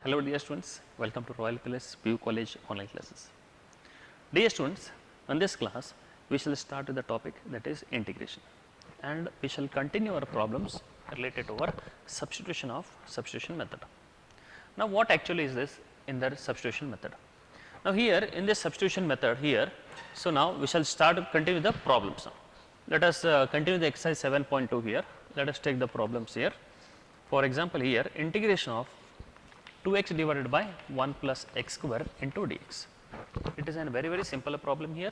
Hello dear students, welcome to Royal Palace PU College online classes. Dear students, in this class we shall start with the topic that is integration, and we shall continue our problems related to our substitution method. Now what actually is this in the substitution method? Now here in this substitution method here, so now we shall continue the problems now. Let us continue the exercise 7.2 here. Let us take the problems here. For example, here integration of 2x divided by 1 plus x square into dx. It is a very simple problem here.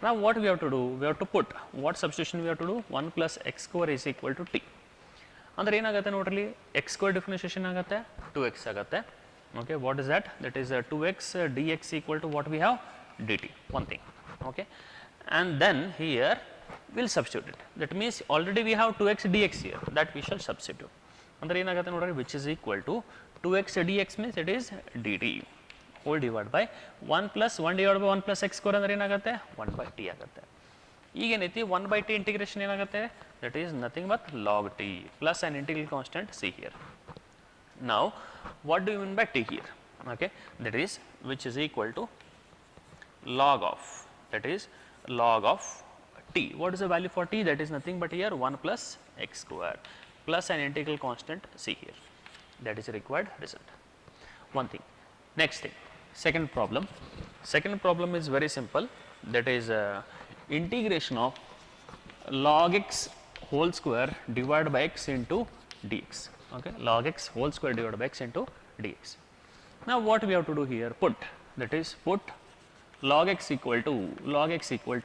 Now what we have to do? We have to put what substitution we have to do? 1 plus x square is equal to t. ಅಂದರೆ ಏನಾಗುತ್ತೆ ನೋಡ್ರಿ, x square differentiation ಆಗುತ್ತೆ 2x ಆಗುತ್ತೆ. Okay, what is that? That is 2x dx equal to what we have? dt. One thing. Okay, and then here we'll substitute it. That means already we have 2x dx here, that we shall substitute. ಅಂದರೆ ಏನಾಗುತ್ತೆ ನೋಡ್ರಿ, which is equal to 2x dx means it is dt whole divided by 1 plus 1 divided by 1 plus x square ಅಂದರೆ ಏನಾಗುತ್ತೆ 1 by t ಆಗುತ್ತೆ. ಈಗ ಏನೈತಿ 1 by t integration ಏನಾಗುತ್ತೆ, that is nothing but log t plus an integral constant c here. Now what do you mean by t here? Okay, that is which is equal to log of, that is log of t. What is the value for t? That is nothing but here 1 plus x square plus an integral constant c here. That is a required result. One thing. Next thing, second problem. Second problem is very simple. That is integration of log x whole square divided by x into dx. Okay, log x whole square divided by x into dx. Now what we have to do here? Put, that is put log x equal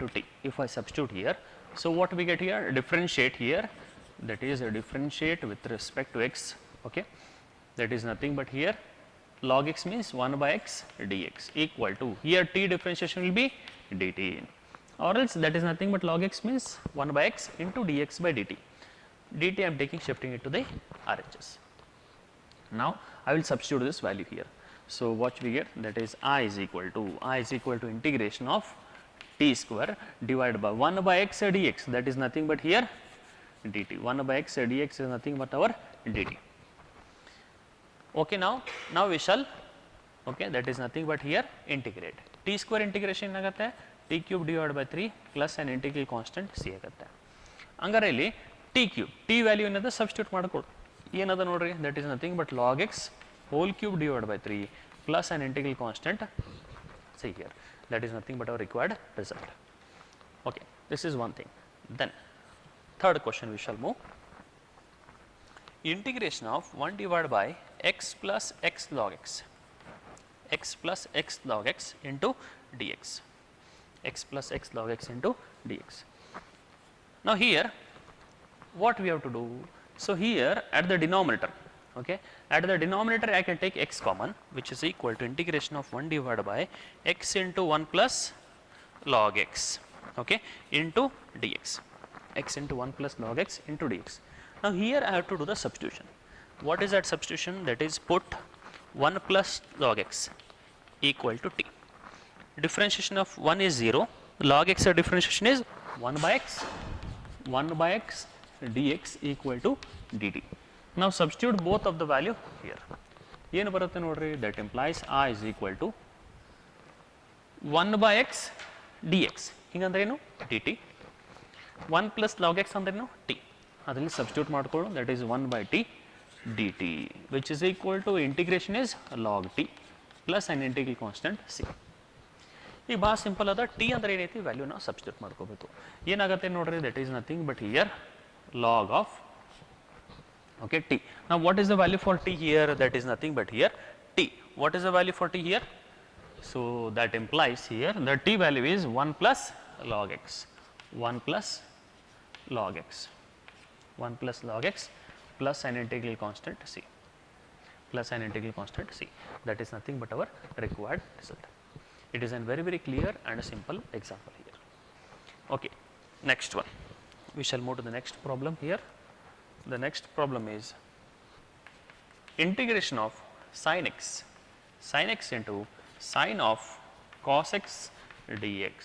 to t. If I substitute here, so what we get here? Differentiate here. That is differentiate with respect to x. Okay, that is nothing but here log x means 1 by x dx equal to, here t differentiation will be dt, or else that is nothing but log x means 1 by x into dx by dt. dt I am shifting it to the RHS. Now I will substitute this value here. So what we get, that is I is equal to integration of t square divided by 1 by x dx, that is nothing but here dt. 1 by x dx is nothing but our dt. Okay, now we shall, okay, that is nothing but here integrate. T square integration ಏನಾಗುತ್ತೆ, t cube divided by 3 plus an integral constant c ಆಗುತ್ತೆ. ಹಂಗಾರೆ ಇಲ್ಲಿ t cube, t value ಏನದ substitute ಮಾಡ್ಕೊಳ್ಳಿ. ಏನದ ನೋಡ್ರಿ, that is nothing but log x whole cube divided by 3 plus an integral constant c here. That is nothing but our required result. Okay, this is one thing. Then third question we shall move. Integration of 1 divided by x plus x log x into dx, x plus x log x into dx. Now here what we have to do? So here at the denominator, okay, at the denominator I can take x common, which is equal to integration of 1 divided by x into 1 plus log x, okay, into dx, x into 1 plus log x into dx. Now here I have to do the substitution. What is that substitution? That is put 1 plus log x equal to t. Differentiation of 1 is 0, log x differentiation is 1 by x dx equal to dt. Now substitute both of the value here. ಏನು ಬರುತ್ತೆ ನೋಡ್ರಿ, that implies I is equal to 1 by x dx. ಹಿಂಗಂದ್ರೇನು dt. 1 plus log x ಅಂದ್ರೇನು t. ಅದರಲ್ಲಿ substitute ಮಾಡ್ಕೊಳ್ಳು, that is 1 by t dt, which is equal to integration is log t plus an integral constant c. ಈಗ ಭಾಳ simple ಅದ, t ಅಂದ್ರೆ ಏನೈತಿ value ನಾವು substitute ಮಾಡ್ಕೋಬೇಕು. ಏನಾಗುತ್ತೆ ನೋಡ್ರಿ, that is nothing but here log of, okay, t. Now what is the value for t here? That is nothing but here t. What is the value for t here? So that implies here the t value is 1 plus log x, 1 plus log x, 1 plus log x plus an integral constant c, plus an integral constant c. That is nothing but our required result. It is a very clear and a simple example here. Okay, next one. We shall move to the next problem here. The next problem is integration of sin x into sin of cos x dx,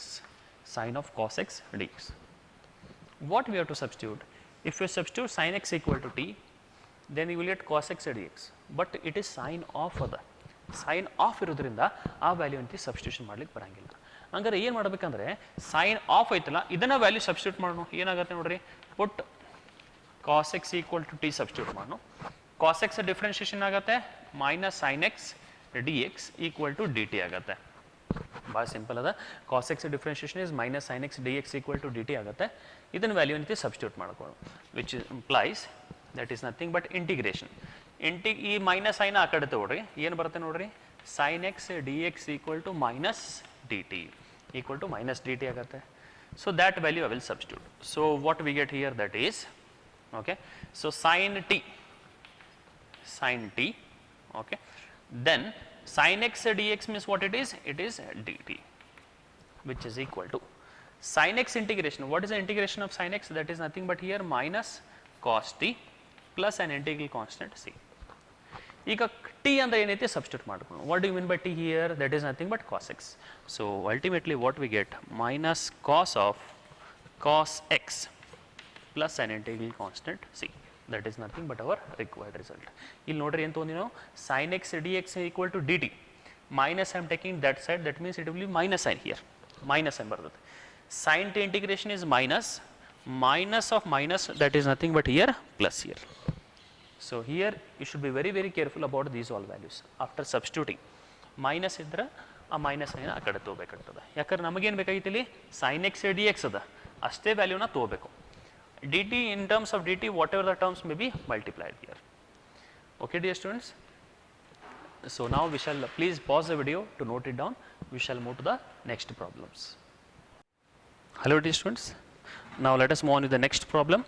sin of cos x dx. What we have to substitute? If you substitute sin x equal to t, then you will get cos x dx, but it is sin of the sine of ಇರೋದ್ರಿಂದ ಆ value ಅಂತ substitution ಮಾಡ್ಲಿಕ್ಕೆ ಬರಂಗಿಲ್ಲ. ಹಂಗಾರೆ ಏನು ಮಾಡಬೇಕಂದ್ರೆ sign of ಐತಲ್ಲ ಇದನ್ನ ವ್ಯಾಲ್ಯೂ ಸಬ್ಸ್ಟಿಟ್ಯೂಟ್ ಮಾಡೋಣ. ಏನಾಗುತ್ತೆ ನೋಡ್ರಿ, put cos x equal to T substitute ಮಾಡೋಣ. ಕಾಸ್ ಎಕ್ಸ್ ಡಿಫ್ರೆನ್ಷಿಯೇಷನ್ ಆಗುತ್ತೆ minus sine X D X equal to D t ಆಗುತ್ತೆ. ಭಾಳ ಸಿಂಪಲ್ ಅದ. Cos x differentiation is minus sine X D X equal to D t ಆಗುತ್ತೆ. ಇದನ್ನು value ಏನೈತಿ substitute ಮಾಡ್ಕೊಳ್ಳೋಣ, which implies that is nothing but integration. ಈ minus sine ಆ ಕಡೆ ತಗೊಳ್ರಿ, ಏನು ಬರುತ್ತೆ ನೋಡ್ರಿ, sine X D X equal to minus d t equal to minus d t ಆಗುತ್ತೆ. So that value I will substitute. So what we get here that is okay, so sin t, okay, then sin x dx means what it is dt, which is equal to sin x integration. What is the integration of sin x? That is nothing but here minus cos t plus an integral constant c. ಈಗ t ಅಂದ್ರೆ ಏನೈತೆ substitute ಮಾಡ್ಕೊಂಡು, what do you mean by t here? That is nothing but cos x. So ultimately what we get, minus cos of cos x plus an integral constant c. That is nothing but our required result. ಇಲ್ಲಿ ನೋಡ್ರಿ ಏನು ತೊಗೊಂಡಿ ನಾವು, sin x dx equal to dt. Minus I am taking that side, that means it will be minus sign here. Minus sign ಬರ್ತದೆ. Sin t integration is minus. Minus of minus, that is nothing but here plus here. So here you should be very very careful about these all values. After substituting, minus ಇದ್ರೆ ಆ minus sine ಆ ಕಡೆ ತೊಗೋಬೇಕಾಗ್ತದೆ. ಯಾಕಂದ್ರೆ ನಮಗೇನು ಬೇಕಾಗಿತ್ತು ಇಲ್ಲಿ sin x dx ಅದ ಅಷ್ಟೇ ವ್ಯಾಲ್ಯೂನ ತೊಗೋಬೇಕು. dt in terms of dt whatever the terms may be multiplied here. Okay dear students, so now we shall please pause the video to note it down. We shall move to the next problems. Hello dear students, now let us move on to the next problem.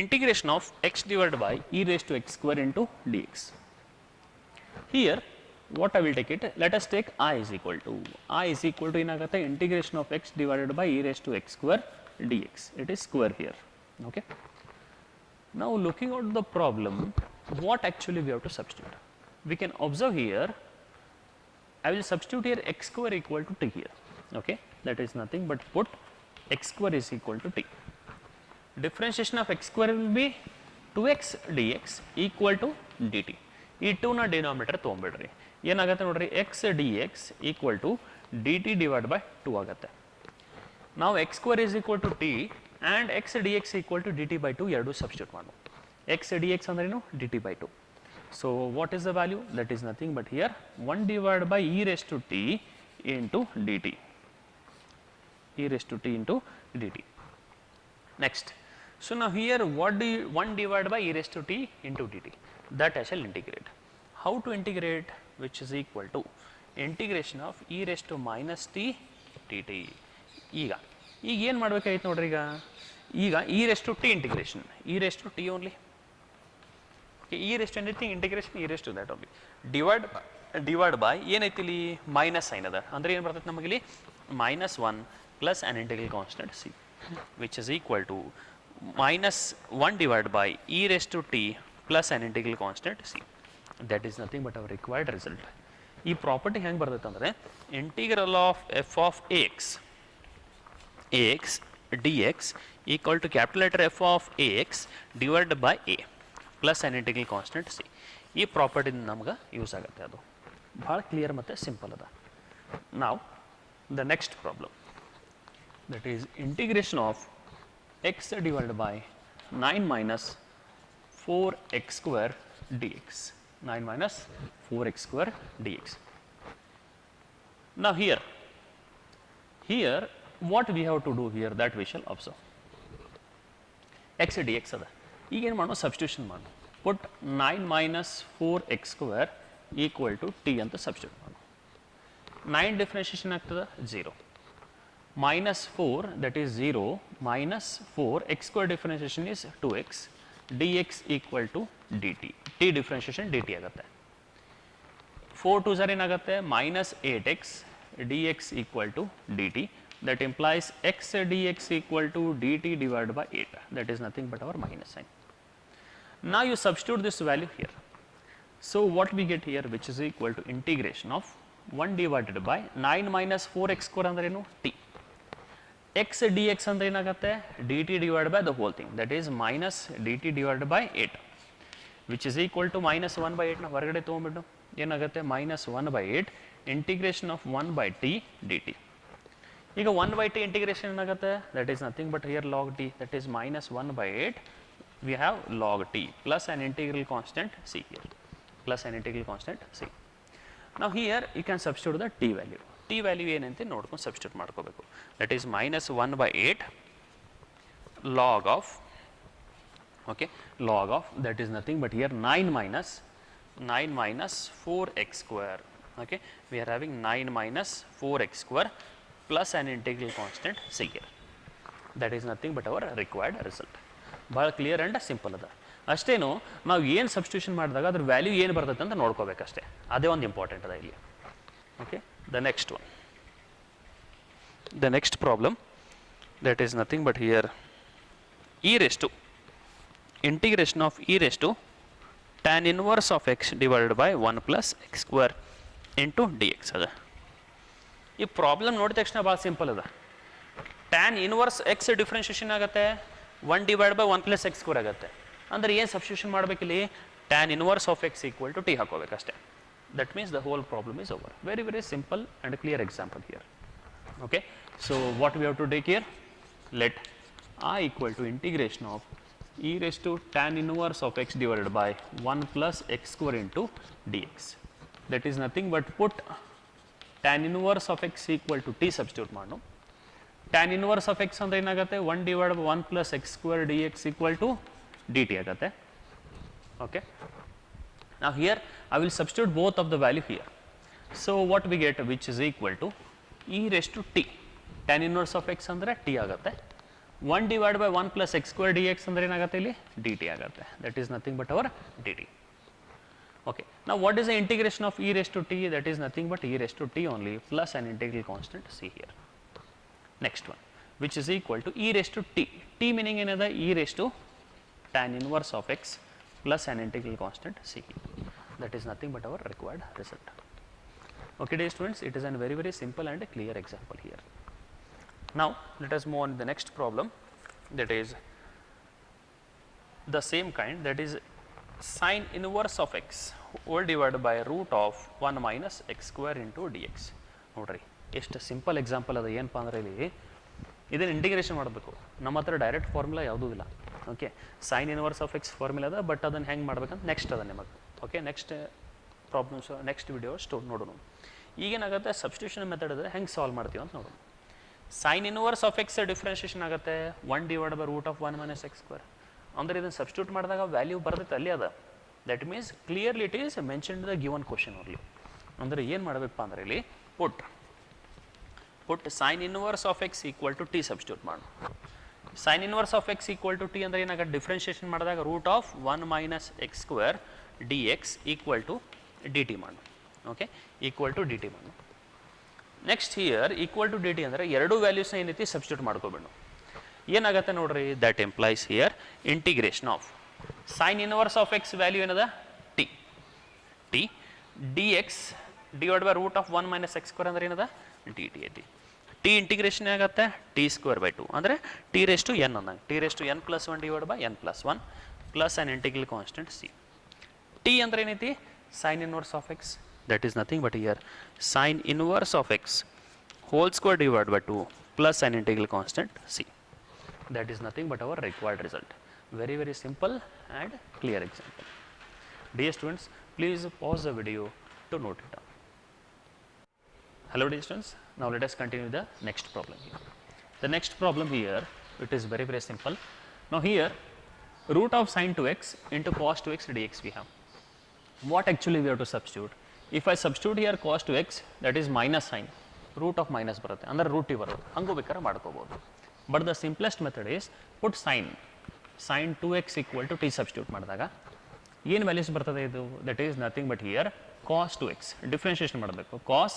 Integration of x divided by e raised to x square into dx. Here what I will take it, let us take I is equal to ಏನಾಗುತ್ತೆ, integration of x divided by e raised to x square dx. It is square here. Okay, now looking at the problem, what actually we have to substitute? We can observe here, I will substitute here x square equal to t here. Okay, that is nothing but put x square is equal to t. Differentiation of x square will be 2x dx equal to dt. ಈ 2 ನ denominator ತೊಗೊಂಡ್ಬಿಡ್ರಿ, ಏನಾಗುತ್ತೆ ನೋಡ್ರಿ, x dx equal to dt divided by 2 ಆಗುತ್ತೆ. Now x square is equal to t and x dx equal to dt by 2 ಎರಡು substitute ಮಾಡೋಣ. x dx ಅಂದ್ರೇನು, dt by 2. So what is the value? That is nothing but here 1 divided by e raised to t into dt. E raised to t into dt. Next, so now here what do you 1 divided by e raised to t into dt, that I shall integrate. How to integrate? Which is equal to integration of e raised to minus t dt. ಈಗ ಏನು ಮಾಡಬೇಕಾಗಿತ್ತು ನೋಡ್ರಿ, ಈಗ e raised to t integration, e raised to t only. Okay, e raised to anything integration, e raised to that only. Divide by ಏನೈತಿ ಇಲ್ಲಿ minus sine ಅದ, ಅಂದ್ರೆ ಏನು ಬರ್ತೈತೆ ನಮಗಿಲ್ಲಿ minus 1 plus an integral constant c, which is equal to minus 1 divided by e raised to t plus an integral constant c. That is nothing but our required result. ಈ property ಹೆಂಗೆ ಬರ್ತೈತೆ ಅಂದರೆ integral of f of ax dx equal to capital letter F of ax divided by a plus an integral constant c. ಈ property ನಮ್ಗೆ use ಆಗುತ್ತೆ, ಅದು ಭಾಳ clear ಮತ್ತು ಸಿಂಪಲ್ ಅದ. ನಾವು the next problem, that is integration of x divided by 9 minus 4x square dx. 9 minus 4x square dx. Now here what we have to do here, that we shall observe. x dx ಅದ, ಈಗ ಏನು ಮಾಡೋಣ, substitution ಮಾಡೋಣ. ಪುಟ್ 9 minus 4x square equal to t ಅಂತ substitute ಮಾಡೋಣ. 9 differentiation ಆಗ್ತದೆ 0, minus 4 that is 0 minus 4 x square differentiation is 2x dx equal to dt. t differentiation dt ಆಗುತ್ತೆ. 4 2 0 ಏನಾಗುತ್ತೆ, minus 8x dx equal to dt. That implies x dx equal to dt divided by 8. That is nothing but our minus sign. Now you substitute this value here. So what we get here, which is equal to integration of 1 divided by 9 minus 4x square ಅಂದ್ರೇನು t. x dx ಅಂದ್ರೆ ಏನಾಗುತ್ತೆ, dt divided by the whole thing, that is minus dt divided by 8, which is equal to minus 1 by 8 ನ ಹೊರಗಡೆ ತೊಗೊಂಡ್ಬಿಟ್ಟು ಏನಾಗುತ್ತೆ minus 1/8 integration of 1/t dt. ಈಗ 1/t integration ಏನಾಗುತ್ತೆ that is nothing but here log t, that is minus 1/8 we have log t plus an integral constant c here, plus an integral constant c. Now here you can substitute the t value. T value ಏನಂತೆ ನೋಡ್ಕೊಂಡು substitute ಮಾಡ್ಕೋಬೇಕು. That is minus 1/8 log of, okay, log of, that is nothing but here 9 minus 4x square. Okay, we are having 9 minus 4x square plus an integral constant c here. That is nothing but our required result. ಭಾಳ clear and simple ಅದ. ಅಷ್ಟೇನು ನಾವು ಏನು substitution ಮಾಡಿದಾಗ ಅದ್ರ value ಏನು ಬರ್ತೈತೆ ಅಂತ ನೋಡ್ಕೋಬೇಕಷ್ಟೇ, ಅದೇ ಒಂದು ಇಂಪಾರ್ಟೆಂಟ್ ಅದ ಇಲ್ಲಿ. Okay, the next one, the next problem that is nothing but here e raised to integration of e raised to tan inverse of x divided by 1 plus x square into dx ಅದ. ಈ problem ನೋಡಿದ ತಕ್ಷಣ ಭಾಳ simple ಅದ. Tan inverse X differentiation ಆಗುತ್ತೆ 1 divide by 1 plus x square ಆಗುತ್ತೆ. ಅಂದರೆ ಏನು ಸಬ್ಸ್ಟಿಟ್ಯೂಷನ್ ಮಾಡಬೇಕಿಲ್ಲಿ tan inverse of x equal to t ಹಾಕೋಬೇಕಷ್ಟೇ. That means the whole problem is over. Very very simple and clear example here. Okay, so what we have to take here, let I equal to integration of e raised to tan inverse of x divided by 1 plus x square into dx. That is nothing but put tan inverse of x equal to t substitute ಮಾಡು. Tan inverse of x ಅಂದರೆ ಏನಾಗುತ್ತೆ 1 divided by 1 plus x square dx equal to dt ಆಗುತ್ತೆ. Okay, now here I will substitute both of the value here. So what we get, which is equal to e raised to t, tan inverse of x ಅಂದರೆ t ಆಗುತ್ತೆ. 1 divided by 1 plus x square dx ಅಂದರೆ ಏನಾಗುತ್ತೆ ಇಲ್ಲಿ dt ಆಗುತ್ತೆ. That is nothing but our dt. Okay, now what is the integration of e raised to t? That is nothing but e raised to t only plus an integral constant c here. Next one, which is equal to e raised to t. T meaning ಏನದ e raised to tan inverse of x plus an integral constant c here. That is nothing but our required result. Okay dear students, it is a very very simple and a clear example here. Now let us move on to the next problem, that is the same kind, that is sin inverse of x whole divided by root of 1 minus x square into dx. ನೋಡ್ರಿ ಎಷ್ಟು simple example ಅದ. ಏನಪ್ಪ ಅಂದರೆ ಇಲ್ಲಿ ಇದನ್ನು integration ಮಾಡಬೇಕು. ನಮ್ಮ ಹತ್ರ ಡೈರೆಕ್ಟ್ ಫಾರ್ಮುಲಾ ಯಾವುದೂ ಇಲ್ಲ. Okay, sign inverse of X formula ಅದ, ಬಟ್ ಅದನ್ನು ಹೆಂಗೆ ಮಾಡ್ಬೇಕಂತ ನೆಕ್ಸ್ಟ್ ಅದ ನಿಮಗೆ. Okay, next problems next video ನೋಡೋಣ. ಈಗೇನಾಗುತ್ತೆ ಸಬ್ಸ್ಟಿಟ್ಯೂಷನ್ ಮೆಥಡ್ ಅದ ಹೆಂಗೆ ಸಾಲ್ವ್ ಮಾಡ್ತೀವಿ ಅಂತ ನೋಡೋಣ. Sine inverse of x differentiation ಆಗುತ್ತೆ 1 divide by root of 1 minus x square. ಅಂದರೆ ಇದನ್ನು ಸಬ್ಸ್ಟಿಟ್ಯೂಟ್ ಮಾಡಿದಾಗ ವ್ಯಾಲ್ಯೂ ಬರ್ತೈತೆ ಅಲ್ಲಿ ಅದ. That means clearly it is mention the given question only. ಅಂದರೆ ಏನು ಮಾಡಬೇಕಪ್ಪ ಅಂದರೆ ಇಲ್ಲಿ put sine inverse of x equal to T substitute ಮಾಡು. Sine inverse of x equal to t ಅಂದರೆ ಏನಾಗುತ್ತೆ ಡಿಫ್ರೆನ್ಷಿಯೇಷನ್ ಮಾಡಿದಾಗ root of 1 minus x square D X equal to D t ಮಾಡು. Okay, equal to D t ಮಾಡು. Next here equal to D t ಅಂದರೆ ಎರಡು ವ್ಯಾಲ್ಯೂಸ್ನ ಏನೈತಿ ಸಬ್ಸ್ಟಿಟ್ಯೂಟ್ ಮಾಡ್ಕೋಬೇಡ. ಏನಾಗುತ್ತೆ ನೋಡ್ರಿ, that implies here integration of sine inverse of x value ಏನದ t d x divide by root of 1 minus x square ಅಂದರೆ ಏನದ ಡಿ ಟಿ ಐತಿ. ಟಿ ಇಂಟಿಗ್ರೇಷನ್ ಆಗುತ್ತೆ ಟಿ ಸ್ಕ್ವೇರ್ ಬೈ 2 ಅಂದರೆ ಟಿ ರೇಸ್ ಟು ಎನ್ ಅಂದಂಗೆ t raise to N plus 1 divide by N plus 1 plus on integral constant C. T ಅಂದರೆ ಏನೈತಿ sign inverse of X, that is nothing but here sin inverse of x whole square divided by 2 plus an integral constant c. That is nothing but our required result. Very very simple and clear example. Dear students, please pause the video to note it down. Hello dear students, now let us continue the next problem here. The next problem here, it is very very simple. Now here root of sin 2x into cos 2x dx we have. What actually we have to substitute? If I substitute here cos 2x, that is minus sin, root of minus ಬರುತ್ತೆ ಅಂದರೆ root T ಬರುತ್ತೆ. ಹಂಗೂ ಬೇಕಾದ್ರೆ ಮಾಡ್ಕೋಬೋದು. But the simplest method is put sine 2x equal to T substitute ಮಾಡಿದಾಗ ಏನು values ಬರ್ತದೆ ಇದು, that is nothing but here cos 2x differentiation ಮಾಡಬೇಕು. cos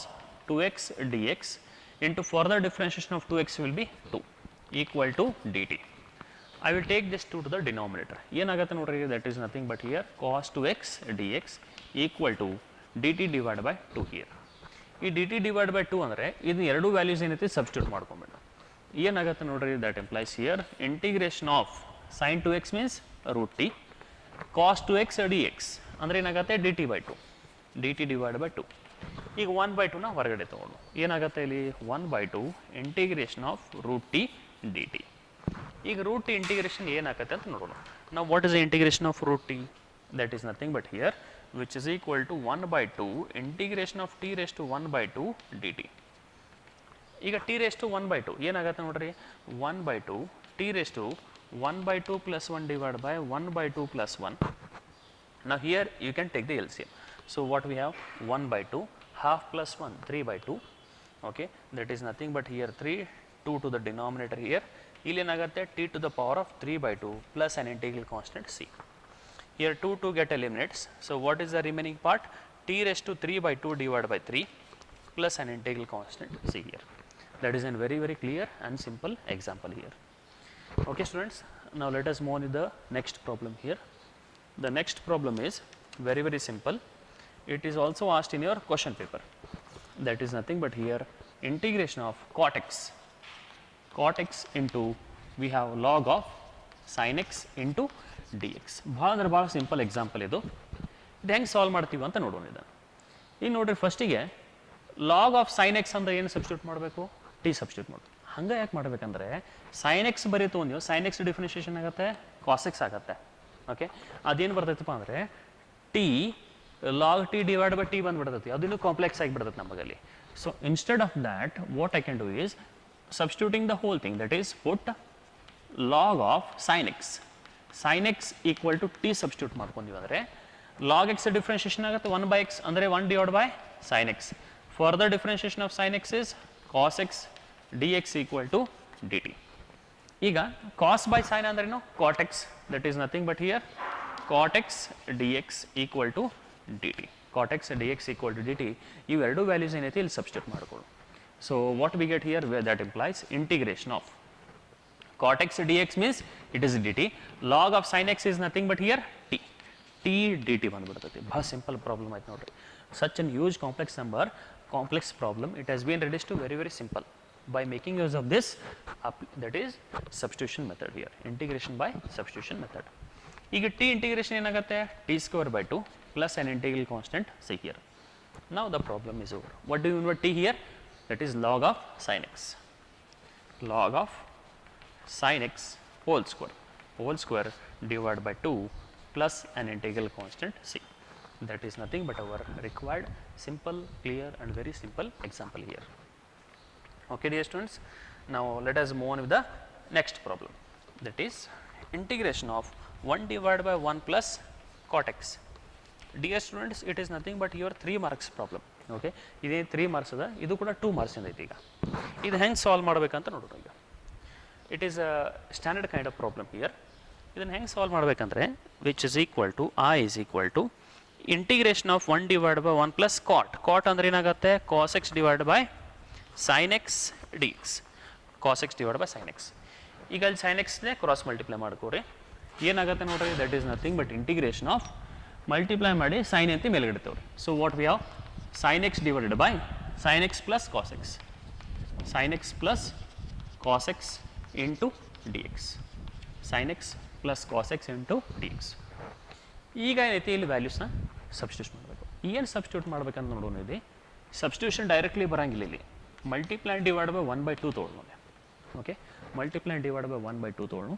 2x dx into further differentiation of 2x will be 2 equal to dt. I will take this 2 to the denominator. ಏನಾಗುತ್ತೆ ನೋಡ್ರಿ, that is nothing but here cos 2x dx equal to dt divided by 2 here. ಈ dt divided by 2 ಅಂದರೆ ಇದು ಎರಡು values ಏನೈತಿ substitute ಮಾಡ್ಕೊಂಬಿಡು. ಏನಾಗುತ್ತೆ ನೋಡ್ರಿ, that implies here integration of sin 2x means root t cos 2x dx ಅಂದರೆ ಏನಾಗುತ್ತೆ dt by 2 D T divide by 2. ಈಗ 1/2ನ ಹೊರಗಡೆ ತೊಗೊಂಡು ಏನಾಗುತ್ತೆ ಇಲ್ಲಿ 1/2 integration of root T D T. ಈಗ ರೂಟ್ ಟಿ ಇಂಟಿಗ್ರೇಷನ್ ಏನಾಗುತ್ತೆ ಅಂತ ನೋಡೋಣ. ನಾವು what is the integration of root T? That is nothing but here which is equal to 1/2 integration of T raise to 1/2 D T. ಈಗ T raise to 1/2 ಏನಾಗುತ್ತೆ ನೋಡ್ರಿ 1/2 T raise to 1/2 plus 1 divided by 1/2 plus 1. Now here you can take the LCM. So what we have 1/2 half plus 1 3/2. Okay, that is nothing but here 3 2 to the denominator here. ಇಲ್ಲಿ ಏನಾಗುತ್ತೆ t to the power of 3/2 plus an integral constant c. Here 2 get eliminates. So what is the remaining part? T raised to 3/2 divided by 3 plus an integral constant c here. That is a very clear and simple example here. Okay students, now let us move on to the next problem here. The next problem is very simple. It is also asked in your question paper. That is nothing but here integration of cot x into we have log of sin x into dx. ಭಾಳ simple example ಇದು ಹೆಂಗೆ solve ಮಾಡ್ತೀವಿ ಅಂತ ನೋಡೋಣ ಇದನ್ನು. ಈಗ ನೋಡ್ರಿ ಫಸ್ಟಿಗೆ ಲಾಗ್ ಆಫ್ ಸೈನ್ ಎಕ್ಸ್ ಅಂದರೆ ಏನು ಸಬ್ಸ್ಟಿಟ್ಯೂಟ್ ಮಾಡಬೇಕು? ಟಿ ಸಬ್ಸ್ಟಿಟ್ಯೂಟ್ ಮಾಡಬೇಕು. ಹಂಗೆ ಯಾಕೆ ಮಾಡಬೇಕಂದ್ರೆ ಸೈನ್ ಎಕ್ಸ್ ಬರೀತು ನೀವು ಸೈನ್ ಎಕ್ಸ್ ಡಿಫ್ರೆನ್ಷಿಯೇಷನ್ ಆಗುತ್ತೆ ಕಾಸ್ ಎಕ್ಸ್ ಆಗುತ್ತೆ. ಓಕೆ, ಅದೇನು ಬರ್ತೈತಪ್ಪ ಅಂದರೆ t log t divide by t ಬಂದುಬಿಡ್ತೈತಿ, ಅದನ್ನು ಕಾಂಪ್ಲೆಕ್ಸ್ ಆಗಿಬಿಡ್ತೈತೆ ನಮಗಲ್ಲಿ. So instead of that what I can do is substituting the whole thing, that is put log of sin x equal to t substitute ಮಾಡ್ಕೊಂಡ್ವಿ ಅಂದರೆ log x differentiation ಆಗುತ್ತೆ 1/x ಅಂದರೆ 1 divided by sin x. Further differentiation of sin x is cos x dx equal to dt. ಈಗ cos by sin ಅಂದ್ರೇನು cot x, that is nothing but here cot x dx equal to dt. cot x dx equal to dt ಇವೆರಡು values ಏನೈತಿ ಇಲ್ಲಿ substitute ಮಾಡ್ಕೊಳ್ಳು. So what we get here, where that implies integration of cot x dx means it is dt. Log of sin x is nothing but here t dt ಬಂದ್ಬಿಡ್ತೈತಿ. ಭಾಳ simple problem ಆಯ್ತು ನೋಡ್ರಿ. Such an huge complex problem, it has been reduced to very simple by making use of this that is substitution method here, integration by substitution method. ಈಗ t integration ಏನಾಗುತ್ತೆ t square by 2 plus an integral constant c here. Now the problem is over. What do you mean by t here? That is log of sin x whole square divided by 2 plus an integral constant c. That is nothing but our required simple, clear and very simple example here. Okay dear students, now let us move on with the next problem, that is integration of 1 divided by 1 plus cot x. Dear students, it is nothing but your 3 marks problem. Okay, ಇದೇ 3 marks ಅದ, ಇದು ಕೂಡ 2 marks ಐತಿ. ಈಗ ಇದು ಹೆಂಗೆ solve ಮಾಡ್ಬೇಕಂತ ನೋಡೋಣ. ಈಗ it is a standard kind of problem here. ಇದನ್ನು ಹೆಂಗೆ ಸಾಲ್ವ್ ಮಾಡಬೇಕಂದ್ರೆ which is equal to I is equal to integration of 1 divide by 1 plus cot ಅಂದ್ರೆ ಏನಾಗುತ್ತೆ cos X divide by sine X D X. Cos X divide by sine X. ಈಗ ಅಲ್ಲಿ sine ಎಕ್ಸ್ನೇ cross multiply ಮಾಡ್ಕೋರಿ, ಏನಾಗುತ್ತೆ ನೋಡ್ರಿ that is nothing but integration of multiply ಮಾಡಿ sine ಅಂತ ಮೇಲ್ಗಡೆ ತಗೋರಿ. So what we have sin x divided by sin x plus cos x, sin x plus cos x into dx, sin x plus cos x into dx. ಈಗ ಏನೈತಿ ಇಲ್ಲಿ ವ್ಯಾಲ್ಯೂಸ್ನ substitute ಮಾಡಬೇಕು. ಏನು substitute ಮಾಡ್ಬೇಕಂತ ನೋಡೋಣ. ಇದೆ ಸಬ್ಸ್ಟಿಟ್ಯೂಷನ್ ಡೈರೆಕ್ಟ್ಲಿ ಬರಂಗಿಲ್ಲ, ಇಲ್ಲಿ ಮಲ್ಟಿಪ್ಲೈ ಡಿವೈಡ್ ಬೈ 1/2 ತೊಗೊಳ್ಳೋಣ. ಓಕೆ, ಮಲ್ಟಿಪ್ಲೈ ಡಿವೈಡ್ ಬೈ 1/2 ತೊಗೊಳ್ಳೋಣ.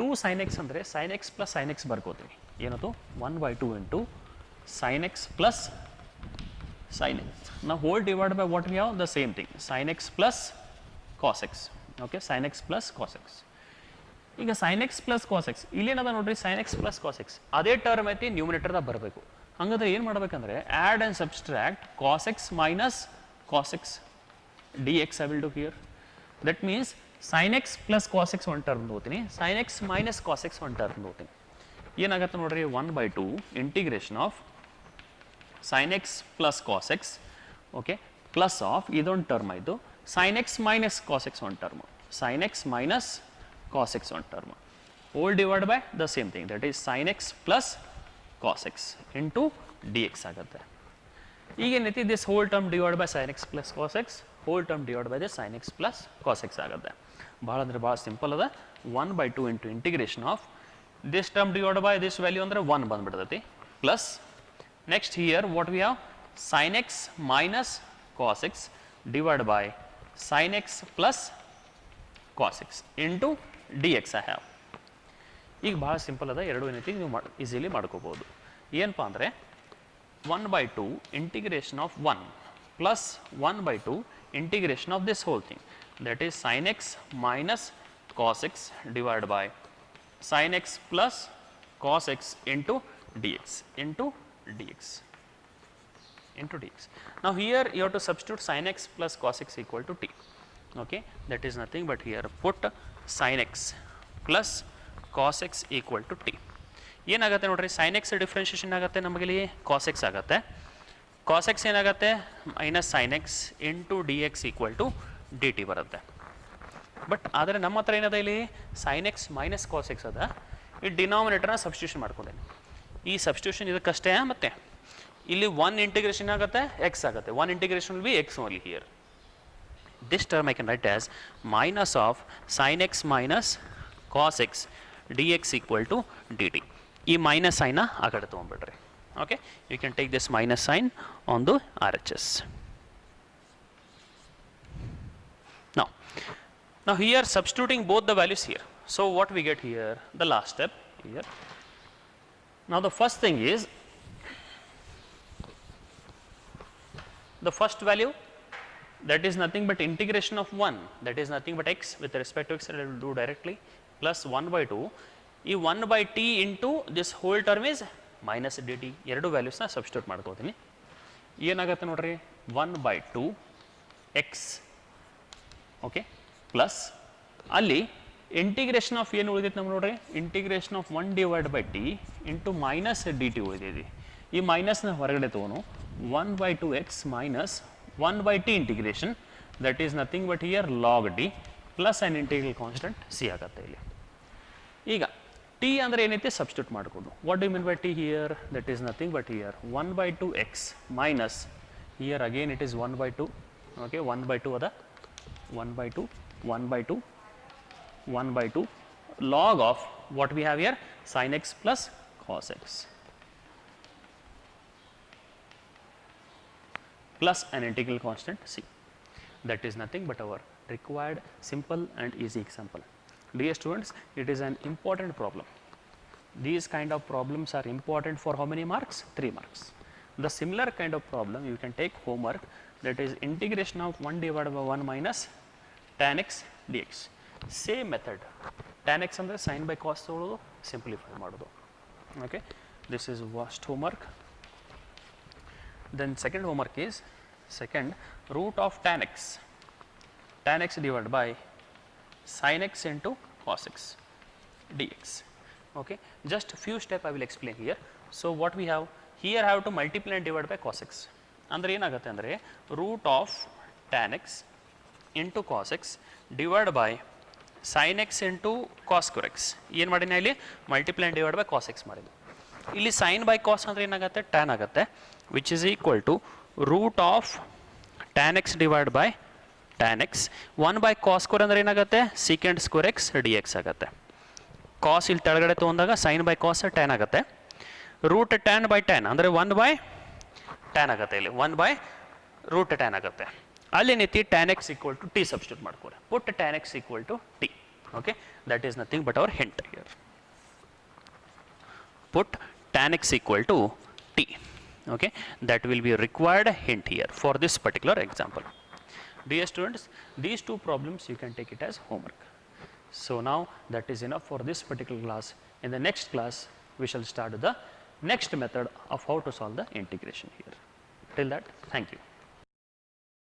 2 sin x ಅಂದರೆ sin x plus sin x ಬರ್ಕೋತೀವಿ. ಏನದು 1/2 into sin x plus sin x. Now whole divided by what we have, the same thing, sin x plus cos x. Okay, sin x plus cos x. ಈಗ sin x plus cos x ಇಲ್ಲಿ ಏನದ ನೋಡ್ರಿ, sin x plus cos x ಅದೇ term ಐತಿ ನ್ಯೂಮಿನೇಟರ್ದಾಗ ಬರಬೇಕು. ಹಂಗಾದ್ರೆ ಏನು ಮಾಡ್ಬೇಕಂದ್ರೆ add and subtract cos x minus cos x dx I will do here. That means sin x plus cos x ಒಂದು ಟರ್ಮ್ ನೋಡ್ತೀನಿ, sin x minus cos x ಒಂದು term ನೋಡ್ತೀನಿ. ಏನಾಗುತ್ತೆ ನೋಡ್ರಿ 1/2 integration of sin x plus cos x, okay, plus of ಇದೊಂದು term ಆಯಿತು, sin x minus cos x ಒಂದು term, sin x minus cos x ಒಂದು term, whole divided by the same thing, that is sin x plus cos x into dx ಆಗುತ್ತೆ. ಈಗೇನೈತಿ this whole term divide by sin x plus cos x, whole term divide by the sin x plus cos x ಆಗುತ್ತೆ. ಭಾಳ ಅಂದ್ರೆ ಭಾಳ simple ಅದ. 1/2 into integration of this term divide by this value ಅಂದರೆ 1 ಬಂದ್ಬಿಡ್ತೈತಿ, plus next here what we have sin x minus cos x divided by sin x plus cos x into dx I have. ಈಗ ಭಾಳ simple ಅದ, ಎರಡು ಏನೈತಿ ನೀವು easily ಮಾಡ್ಕೋಬೋದು. ಏನಪ್ಪ ಅಂದರೆ 1/2 integration of 1 plus 1/2 integration of this whole thing, that is sin x minus cos x divided by sin x plus cos x into dx into dx into dx. Now here you have to substitute sin x plus cos x equal to t. Okay, that is nothing but here put sin x plus cos x equal to t. ಏನಾಗುತ್ತೆ ನೋಡ್ರಿ, sin x differentiation ಆಗುತ್ತೆ ನಮಗೆ ಇಲ್ಲಿ cos x ಆಗುತ್ತೆ, cos x ಏನಾಗುತ್ತೆ minus sin x into D X equal to D T ಬರುತ್ತೆ. But ಆದರೆ ನಮ್ಮ ಹತ್ರ ಏನದ ಇಲ್ಲಿ sin x minus cos x ಅದ, ಈ ಡಿನಾಮಿನೇಟರ್ನ ಸಬ್ಸ್ಟಿಟ್ಯೂಷನ್ ಮಾಡ್ಕೊಂಡೇನೆ. ಈ ಸಬ್ಸ್ಟಿಟ್ಯೂಷನ್ ಇದಕ್ಕಷ್ಟೇ, ಮತ್ತೆ ಇಲ್ಲಿ 1 ಇಂಟಿಗ್ರೇಷನ್ ಆಗುತ್ತೆ x ಆಗುತ್ತೆ, 1 integration will be x only here. This term I can write as minus of sin x minus cos x dx equal to dt. ಈ minus ಸೈನ್ನ ಆ ಕಡೆ ತೊಗೊಂಡ್ಬಿಡ್ರಿ. Okay, you can take this minus sine on the R H S. Now here substituting both the values here. So what we get here, the last step here. Now the first thing is, the first value, that is nothing but integration of 1, that is nothing but x with respect to x, I will do directly, plus 1/2 ಈ 1/t into this whole term is minus dt. ಎರಡು ವ್ಯಾಲ್ಯೂಸ್ನ substitute ಮಾಡ್ಕೋತೀನಿ. ಏನಾಗುತ್ತೆ ನೋಡ್ರಿ, 1/2 x, okay, plus ಅಲ್ಲಿ integration of ಏನು ಉಳಿದೈತೆ ನಮ್ಗೆ ನೋಡ್ರಿ, integration of 1/t into minus d t ಉಳಿದೈತಿ. ಈ ಮೈನಸ್ನ ಹೊರಗಡೆ ತೊಗೊನು 1/2x minus 1/t integration, that is nothing but here log d plus an integral constant c ಆಗುತ್ತೆ ಇಲ್ಲಿ. ಈಗ ಟಿ ಅಂದರೆ ಏನೈತೆ ಸಬ್ಸ್ಟಿಟ್ಯೂಟ್ ಮಾಡಿಕೊಂಡು, what do you mean by t here, that is nothing but here 1/2x minus here again it is 1/2, okay, 1/2 ಅದ, 1/2 1/2 1/2 log of what we have here, sin x plus cos x plus an integral constant c. That is nothing but our required simple and easy example. Dear students, it is an important problem. These kind of problems are important for how many marks? 3 marks. The similar kind of problem you can take homework, that is integration of 1 divided by 1 minus tan x dx. Same method, tan x ಅಂದರೆ sin by cos ತೊಗೊಳ್ಳೋದು, simplify ಮಾಡೋದು. Okay, this is first homework. Then second homework is second root of tan x divided by sin x into cos x dx. Okay, just few step I will explain here. So what we have here, I have to multiply and divide by cos x. ಅಂದರೆ ಏನಾಗುತ್ತೆ ಅಂದರೆ root of tan x into cos x divided by sin x into cos square x. ಏನು ಮಾಡಿನ ಇಲ್ಲಿ multiply and divide by cos x ಮಾಡಿದ್ದು. ಇಲ್ಲಿ sin by cos ಅಂದರೆ ಏನಾಗುತ್ತೆ tan ಆಗುತ್ತೆ, which is equal to root of tan x divided by tan x 1 by cos square ಅಂದರೆ ಏನಾಗುತ್ತೆ secant square x dx ಆಗುತ್ತೆ. cos ಇಲ್ಲಿ ತೆಳಗಡೆ ತೊಗೊಂಡಾಗ sin by cos tan ಆಗುತ್ತೆ, root tan by tan ಅಂದರೆ 1 by tan ಆಗುತ್ತೆ, ಇಲ್ಲಿ 1 by root tan ಆಗುತ್ತೆ. ಅಲ್ಲಿ ಏನೈತಿ tan x equal to t substitute ಮಾಡ್ಕೊರಿ, put tan x equal to t. Okay, that is nothing but our hint here. Put tan x equal to t. Okay, that will be a required hint here for this particular example. Dear students, these two problems you can take it as homework. So now that is enough for this particular class. In the next class we shall start the next method of how to solve the integration here. Till that, thank you.